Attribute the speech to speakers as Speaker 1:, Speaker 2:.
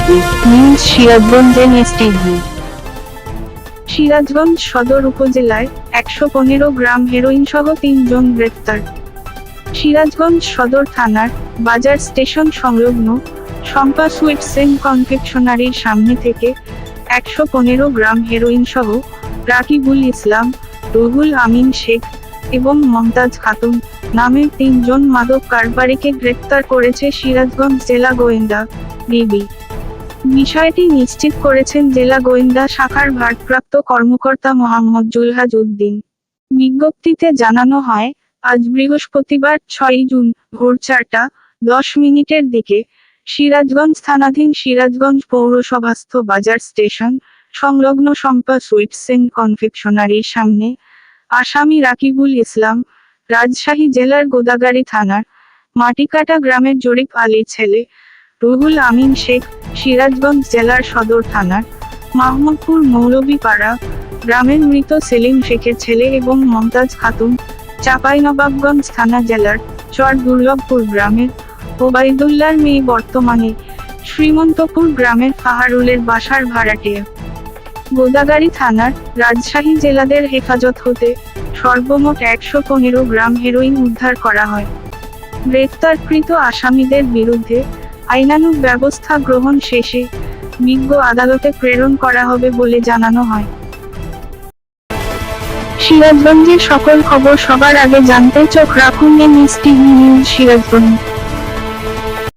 Speaker 1: STV news Sirajganj STV. Sirajganj সদর উপজেলায় ১১৫ গ্রাম heroin সহ ৩ জন গ্রেফতার। সিরাজগঞ্জ সদর থানার বাজার স্টেশন সংলগ্ন শম্পা সুইটস এন্ড কনফেকশনারির সামনে থেকে ১১৫ গ্রাম হেরোইন সহ রাকিবুল ইসলাম, রুহুল আমিন শেখ এবং মমতাজ খাতুন নামের ৩ জন মাদক কারবারিকে গ্রেফতার করেছে সিরাজগঞ্জ জেলা গোয়েন্দা ডিবি। বিষয়টি নিশ্চিত করেছেন জেলা গোয়েন্দা শাখার ভারপ্রাপ্ত কর্মকর্তা মোহাম্মদ জুলহাজ উদ্দিন। বিজ্ঞপ্তিতে জানানো হয়, আজ বৃহস্পতিবার ৬ জুন ভোর ৪টা ১০ দিকে সিরাজগঞ্জ থানাধীন সিরাজগঞ্জ পৌরসভাস্থ বাজার স্টেশন সংলগ্ন শম্পা সুইটস এন্ড কনফেকশনারির সামনে আসামি রাকিবুল ইসলাম, রাজশাহী জেলার গোদাগাড়ী থানার মাটিকাটা গ্রামের জরিফ আলীর ছেলে, রুহুল আমিন শেখ, সিরাজগঞ্জ জেলার সদর থানার মাহমুদপুর মৌলভীপাড়া গ্রামের মৃত সেলিম শেখের ছেলে এবং মমতাজ খাতুন, চাঁপাইনবাবগঞ্জ থানা জেলার চর দুর্লভপুর গ্রামের ওবায়দুল্লাহর মেয়ে, বর্তমানে শ্রীমন্তপুর গ্রামের ফাহারুলের বাসার ভাড়াটিয়া। গোদাগাড়ী থানার রাজশাহী জেলাদের হেফাজত হতে সর্বমোট ১১৫ গ্রাম হেরোইন উদ্ধার করা হয়। গ্রেফতারকৃত আসামিদের বিরুদ্ধে আইনানুগ ব্যবস্থা গ্রহণ শেষে বিজ্ঞ আদালতে প্রেরণ করা হবে বলে জানানো হয়। সিরাজগঞ্জের সকল খবর সবার আগে জানতে চোখ রাখুন এসটিভি নিউজ সিরাজগঞ্জ।